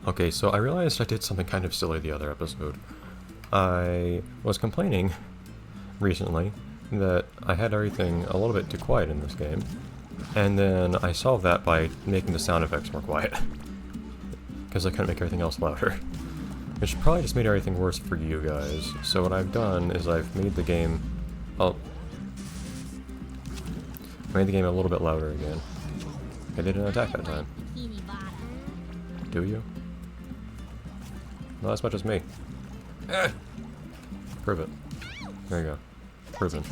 Okay, so I realized I did something kind of silly the other episode. I was complaining recently that I had everything a little bit too quiet in this game, and then I solved that by making the sound effects more quiet, because I couldn't make everything else louder. Which probably just made everything worse for you guys. So what I've done is I've made the game... Oh. I made the game a little bit louder again. I didn't attack that time. Do you? Not as much as me. Prove it. There you go. Proven.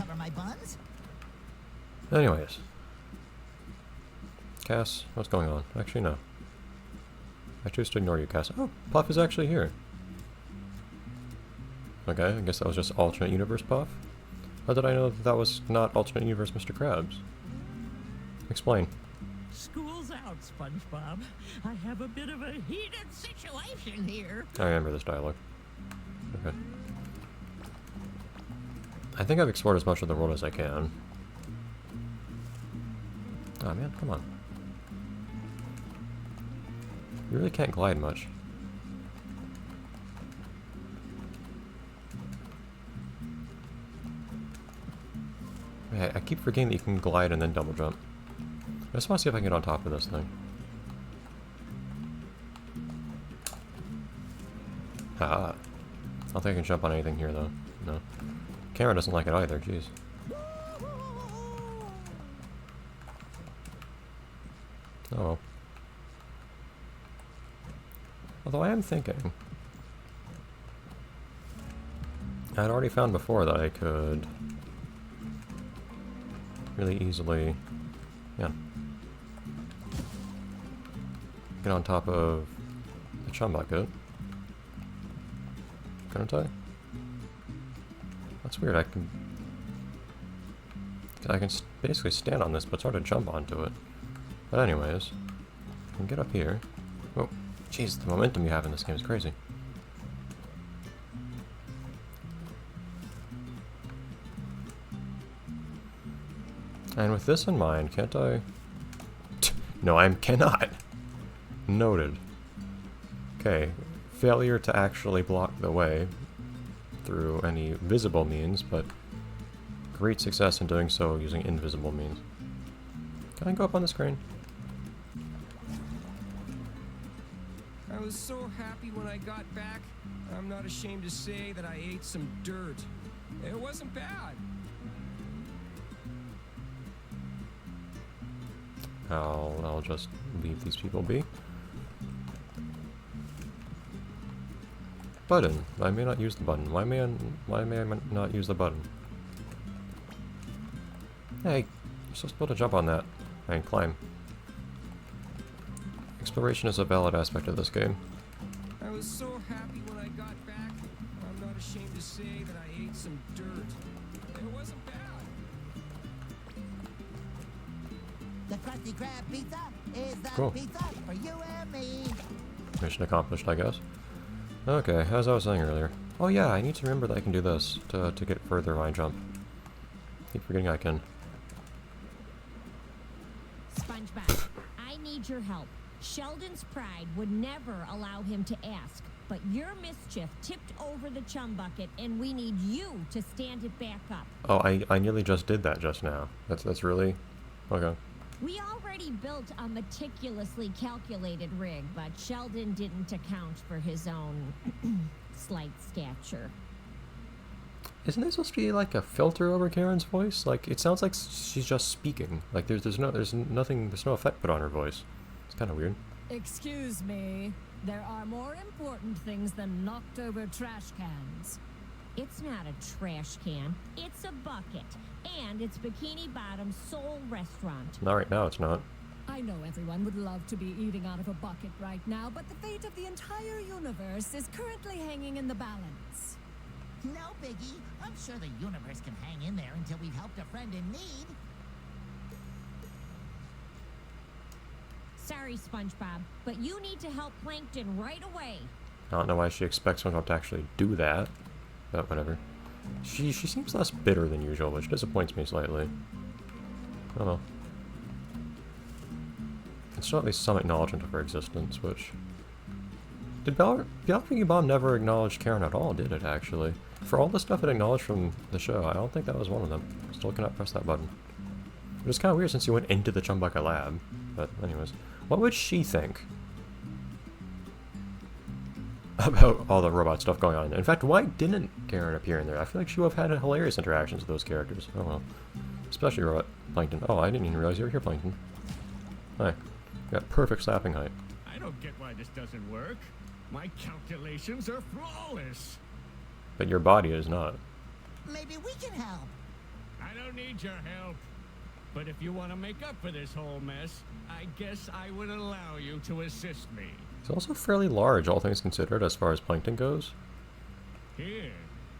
Anyways. Cass, what's going on? Actually, no. I choose to ignore you, Cass. Oh, Puff is actually here. Okay, I guess that was just alternate universe Puff. How did I know that that was not alternate universe Mr. Krabs? Explain. School's out, Spongebob. I have a bit of a heated situation here. I remember this dialogue. Okay. I think I've explored as much of the world as I can. Oh man, come on. You really can't glide much. I keep forgetting that you can glide and then double jump. I just want to see if I can get on top of this thing. Ah. I don't think I can jump on anything here though. No. Camera doesn't like it either, jeez. Oh well. Although I am thinking... I'd already found before that I could... really easily... yeah. Get on top of the chum bucket. Couldn't I? That's weird, I can basically stand on this, but it's hard to jump onto it. But anyways, I can get up here. Oh, jeez, the momentum you have in this game is crazy. And with this in mind, can't I... No, I cannot! Noted. Okay, failure to actually block the way through any visible means, but great success in doing so using invisible means. Can I go up on the screen? I was so happy when I got back. I'm not ashamed to say that I ate some dirt. It wasn't bad. I'll just leave these people be. Button. I may not use the button. Why may I not use the button? Hey, you're supposed to be able to jump on that and climb. Exploration is a valid aspect of this game. I was so happy when I got back. I'm not ashamed to say that I ate some dirt. It wasn't bad. The Krusty Krab pizza is the Cool. pizza for you and me. Mission accomplished, I guess. Okay, as I was saying earlier. Oh yeah, I need to remember that I can do this to get further when I jump. Keep forgetting I can. SpongeBob, I need your help. Sheldon's pride would never allow him to ask, but your mischief tipped over the chum bucket, and we need you to stand it back up. Oh, I nearly just did that just now. That's really... okay. We already built a meticulously calculated rig, but Sheldon didn't account for his own slight stature. Isn't there supposed to be like a filter over Karen's voice? Like, it sounds like she's just speaking. Like there's no effect put on her voice. It's kind of weird. Excuse me. There are more important things than knocked over trash cans. It's not a trash can, it's a bucket. And it's Bikini Bottom's sole restaurant. Not right now, it's not. I know everyone would love to be eating out of a bucket right now, but the fate of the entire universe is currently hanging in the balance. No biggie. I'm sure the universe can hang in there until we've helped a friend in need. Sorry, SpongeBob, but you need to help Plankton right away. I don't know why she expects SpongeBob to actually do that. But whatever. She seems less bitter than usual, which disappoints me slightly. Oh well. It's still at least some acknowledgement of her existence, which Did Spongebob never acknowledge Karen at all, did it, actually? For all the stuff it acknowledged from the show, I don't think that was one of them. Still cannot press that button. It was kind of weird since you went into the Chumbucket lab. But anyways, what would she think about all the robot stuff going on? In fact, why didn't Karen appear in there? I feel like she would have had hilarious interactions with those characters. Oh well. Especially Robot Plankton. Oh, I didn't even realize you were here, Plankton. Hi. You got perfect slapping height. I don't get why this doesn't work. My calculations are flawless. But your body is not. Maybe we can help. I don't need your help. But if you want to make up for this whole mess, I guess I would allow you to assist me. It's also fairly large, all things considered, as far as Plankton goes. Here,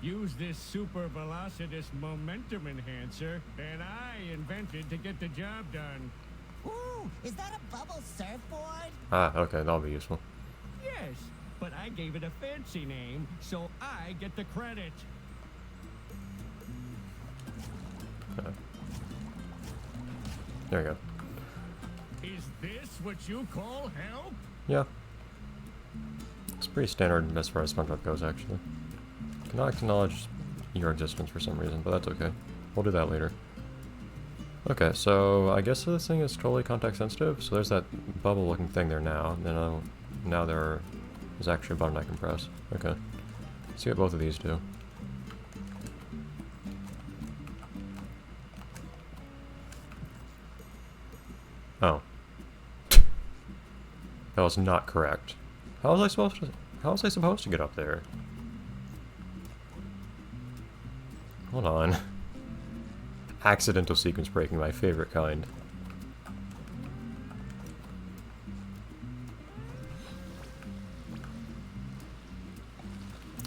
use this super velocitous momentum enhancer that I invented to get the job done. Ooh, is that a bubble surfboard? Ah, okay, that'll be useful. Yes, but I gave it a fancy name, so I get the credit. There you go. Is this what you call help? Yeah. It's pretty standard as far as SpongeBob goes, actually. Cannot acknowledge your existence for some reason, but that's okay. We'll do that later. Okay, so I guess this thing is totally context sensitive. So there's that bubble looking thing there now. And then now there is actually a button I can press. Okay. Let's see what both of these do. Oh. That was not correct. How was I supposed to get up there? Hold on. Accidental sequence breaking, my favorite kind.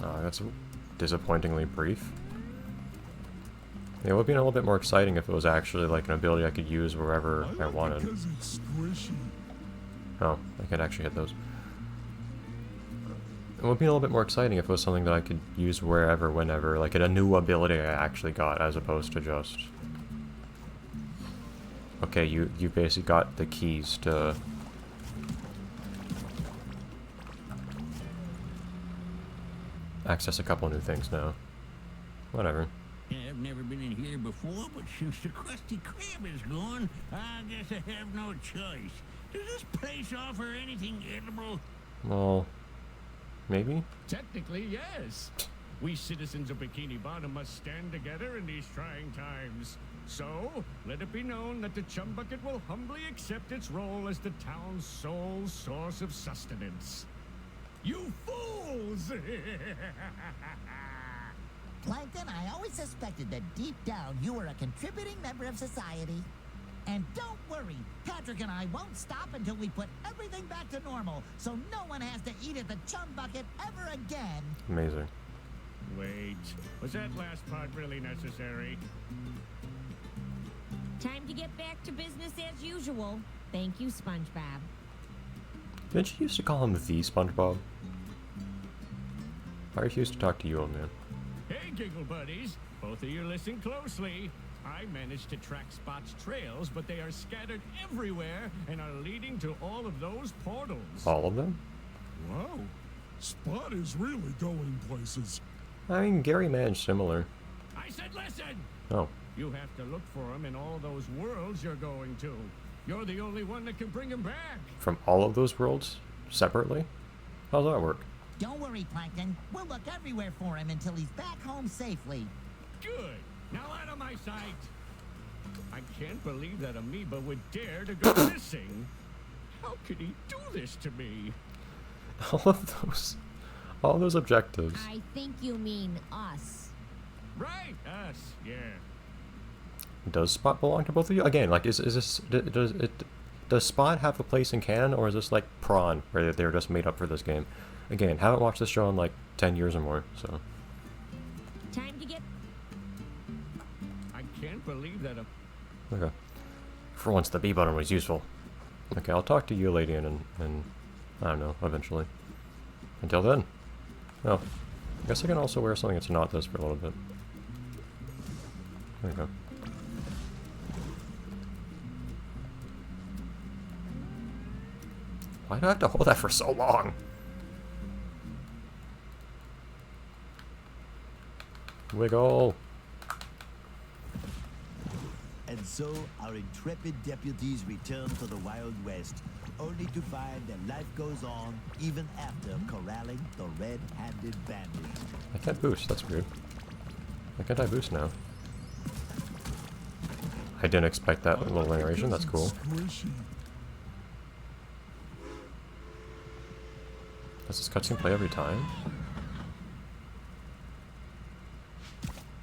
That's disappointingly brief. It would be a little bit more exciting if it was actually like an ability I could use wherever I wanted. Because it's squishy. Oh, I could actually hit those. It would be a little bit more exciting if it was something that I could use wherever, whenever, like a new ability I actually got, as opposed to just... Okay, you basically got the keys to... access a couple new things now. Whatever. I've never been in here before, but since the Krusty Krab is gone, I guess I have no choice. Does this place offer anything edible? Well... maybe? Technically, yes. We citizens of Bikini Bottom must stand together in these trying times. So, let it be known that the Chumbucket will humbly accept its role as the town's sole source of sustenance. You fools! Plankton, I always suspected that deep down you were a contributing member of society. And don't worry, Patrick and I won't stop until we put everything back to normal, so no one has to eat at the Chumbucket ever again. Amazing. Wait, was that last part really necessary? Time to get back to business as usual. Thank you, SpongeBob. Didn't you used to call him the SpongeBob? I refuse to talk to you, old man. Hey, Giggle Buddies, both of you listen closely. I managed to track Spot's trails, but they are scattered everywhere and are leading to all of those portals. All of them? Wow. Spot is really going places. I mean, Gary managed similar. I said listen! Oh. You have to look for him in all those worlds you're going to. You're the only one that can bring him back. From all of those worlds? Separately? How's that work? Don't worry, Plankton. We'll look everywhere for him until he's back home safely. Good. Now out of my sight. I can't believe that amoeba would dare to go missing. How could he do this to me? All those objectives. I think you mean us. Right, us, yeah. Does Spot belong to both of you? Again, like, does Spot have a place in canon, or is this like Prawn, where they're just made up for this game? Again, haven't watched this show in like 10 years or more, so. Time to get... I can't believe that Okay. For once, the B button was useful. Okay, I'll talk to you, lady, and I don't know, eventually. Until then. Oh. I guess I can also wear something that's not this for a little bit. There we go. Why do I have to hold that for so long? Wiggle. And so our intrepid deputies return to the Wild West, only to find that life goes on even after corralling the red-handed bandit. I can't boost, that's weird. Why can't I boost now? I didn't expect that little narration, that's cool. Squishy. Does this cutscene play every time?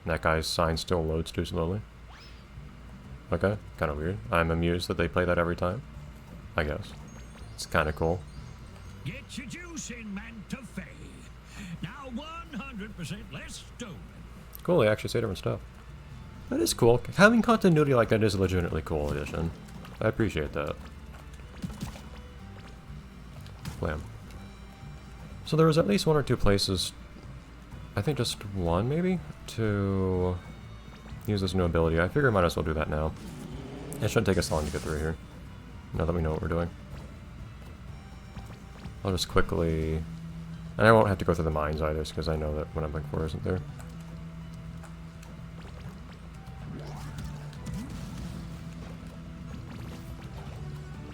That guy's sign still loads too slowly. Okay, kind of weird. I'm amused that they play that every time. I guess. It's kind of cool. Get your juice in, Manta Fe. Now 100% less stolen. Cool, they actually say different stuff. That is cool. Having continuity like that is a legitimately cool addition. I appreciate that. Blam. So there was at least one or two places, I think just one maybe, to use this new ability. I figure I might as well do that now. It shouldn't take us long to get through here, now that we know what we're doing. I'll just quickly... And I won't have to go through the mines either, because I know that what I'm looking for isn't there.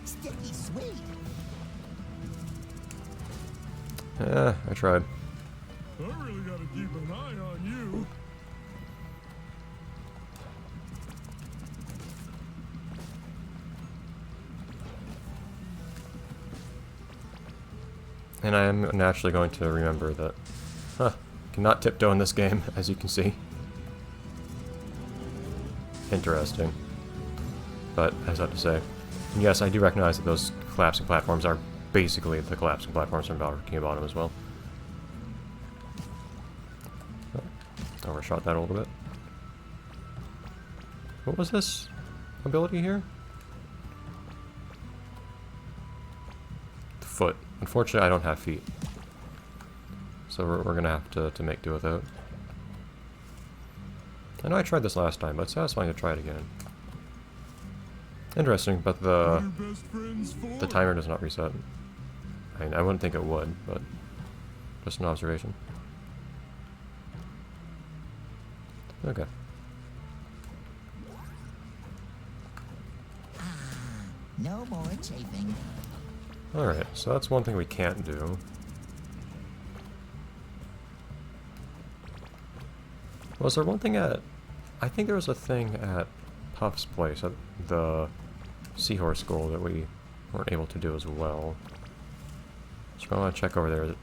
Sticky sweet. I tried. I really gotta keep an eye on you. And I am naturally going to remember that, cannot tiptoe in this game, as you can see. Interesting. But, as I have to say, and yes, I do recognize that those collapsing platforms are basically the collapsing platforms from Bikini Bottom as well. Oh, overshot that a little bit. What was this ability here? The foot. Unfortunately, I don't have feet. So we're gonna have to make do with it. I know I tried this last time, but it's satisfying to try it again. Interesting, but the timer does not reset. I mean, I wouldn't think it would, but just an observation. Okay. No more chafing. Alright, so that's one thing we can't do. Was there one thing at... I think there was a thing at Puff's place, at the Seahorse School, that we weren't able to do as well. So I want to check over there,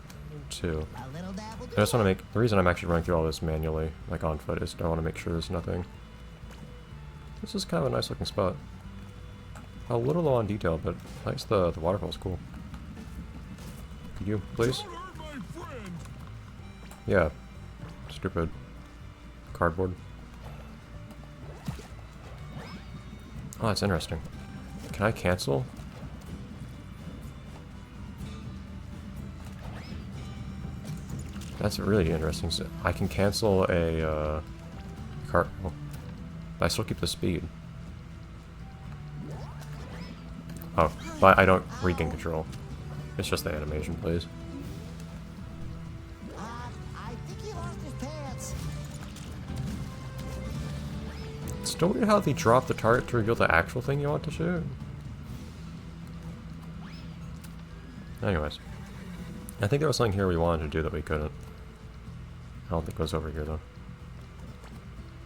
too. I just want to make... The reason I'm actually running through all this manually, like on foot, is I want to make sure there's nothing. This is kind of a nice looking spot. A little low on detail, but nice, the waterfall's cool. Could you, please? Yeah. Stupid. Cardboard. Oh, that's interesting. Can I cancel? That's really interesting. So I can cancel a cart. Oh, but I still keep the speed. Oh, but I don't regain control. It's just the animation, please. I think he lost his pants. It's still weird how they drop the target to reveal the actual thing you want to shoot. Anyways. I think there was something here we wanted to do that we couldn't. I don't think it was over here, though.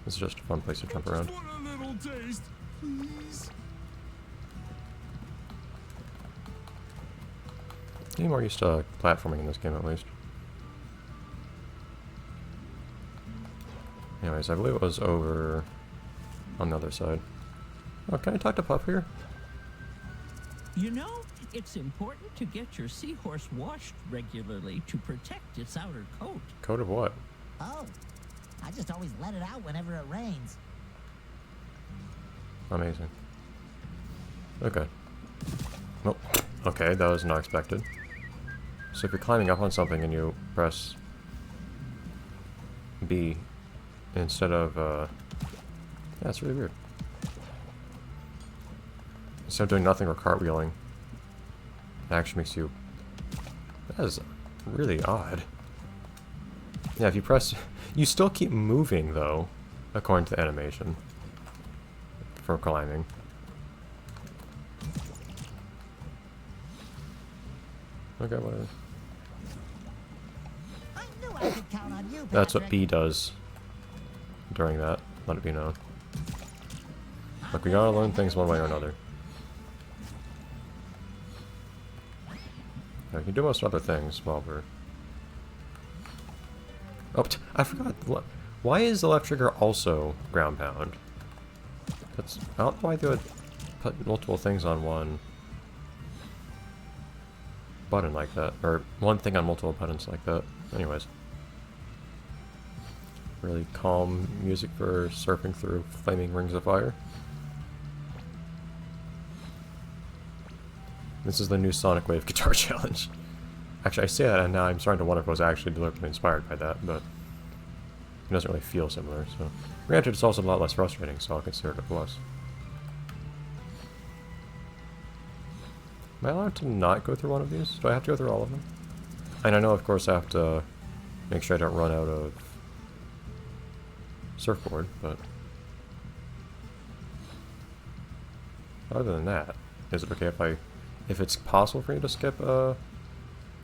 This is just a fun place to jump around. Just want a little taste, please. Getting more used to platforming in this game, at least. Anyways, I believe it was over on the other side. Oh, can I talk to Puff here? You know, it's important to get your seahorse washed regularly to protect its outer coat. Coat of what? Oh, I just always let it out whenever it rains. Amazing. Okay. Well, okay, that was not expected. So if you're climbing up on something and you press B instead of, yeah, it's really weird. Instead of doing nothing or cartwheeling, it actually makes you... That is really odd. Yeah, if you press... You still keep moving, though, according to the animation. For climbing. Okay, whatever. I knew I could count on you, Patrick. That's what B does during that. Let it be known. Look, we gotta learn things one way or another. Yeah, we can do most other things while we're... Oh, I forgot. Why is the left trigger also ground pound? That's... I don't know why they would put multiple things on one button like that. Or one thing on multiple buttons like that. Anyways. Really calm music for surfing through flaming rings of fire. This is the new Sonic Wave Guitar Challenge. Actually, I say that and now I'm starting to wonder if I was actually deliberately inspired by that, but it doesn't really feel similar, so... Granted, it's also a lot less frustrating, so I'll consider it a plus. Am I allowed to not go through one of these? Do I have to go through all of them? And I know, of course, I have to make sure I don't run out of surfboard, but... Other than that, is it okay if it's possible for me to skip a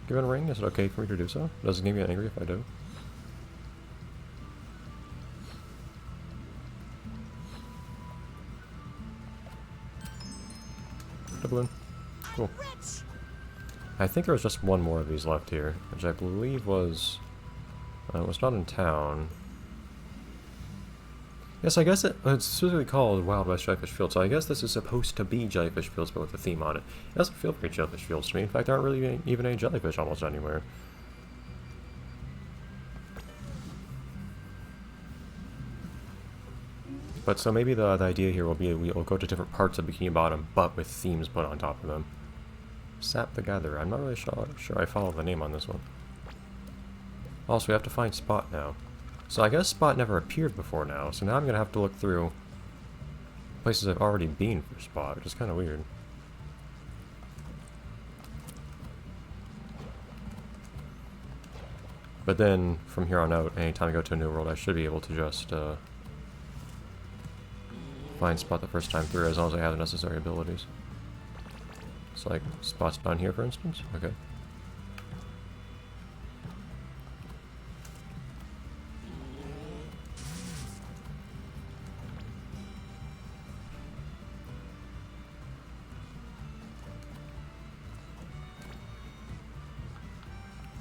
given ring? Is it okay for me to do so? Does it make me angry if I do? Balloon. Cool. I think there was just one more of these left here, which I believe was... it was not in town. Yes, I guess it's specifically called Wild West Jellyfish Field, so I guess this is supposed to be Jellyfish Fields, but with a theme on it. It doesn't feel very Jellyfish Fields to me. In fact, there aren't really even any jellyfish almost anywhere. But so maybe the idea here will be we'll go to different parts of Bikini Bottom, but with themes put on top of them. Sap the Gatherer. I'm not really sure I follow the name on this one. Also, we have to find Spot now. So I guess Spot never appeared before now, so now I'm going to have to look through places I've already been for Spot, which is kind of weird. But then, from here on out, anytime I go to a new world, I should be able to just find Spot the first time through, as long as I have the necessary abilities. So like, Spot's down here, for instance? Okay.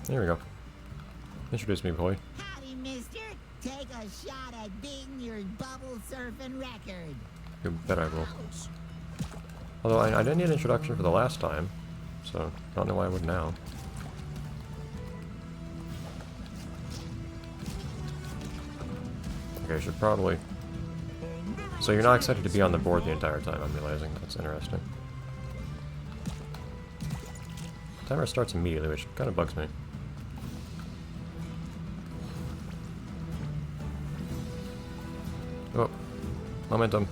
There we go. Introduce me, boy. Howdy, mister. Take a shot at beating your bubble surfing record. You bet I will. Although I didn't need an introduction for the last time, so I don't know why I would now. Okay, I should probably... So you're not excited to be on the board the entire time, I'm realizing. That's interesting. Timer starts immediately, which kind of bugs me. Oh, momentum.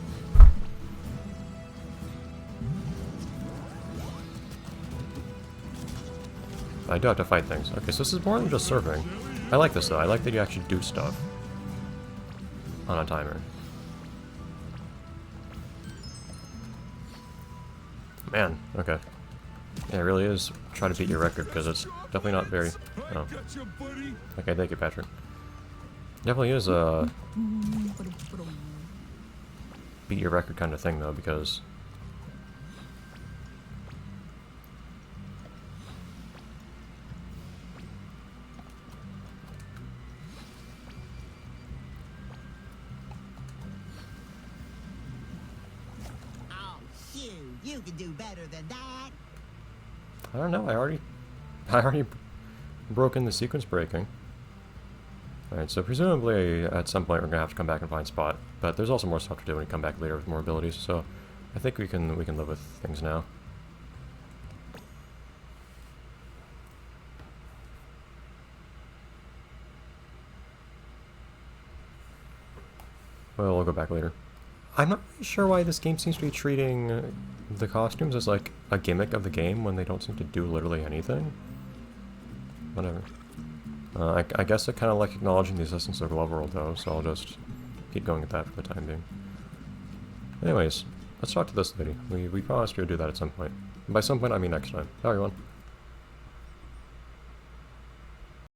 I do have to fight things. Okay, so this is more than just surfing. I like this though. I like that you actually do stuff on a timer. Man, okay. Yeah, it really is try to beat your record because it's definitely not very... Oh. Okay, thank you, Patrick. Definitely is a beat your record kind of thing though, because Oh, shoot. You can do better than that. I don't know. I already broken the sequence breaking. Alright, so presumably at some point we're gonna have to come back and find Spot, but there's also more stuff to do when we come back later with more abilities, so I think we can live with things now. Well, we'll go back later. I'm not really sure why this game seems to be treating the costumes as like a gimmick of the game when they don't seem to do literally anything. Whatever. I guess I kind of like acknowledging the existence of Gloveworld, though, so I'll just keep going with that for the time being. Anyways, let's talk to this lady. We promised we would do that at some point. And by some point, I mean next time. Bye, everyone.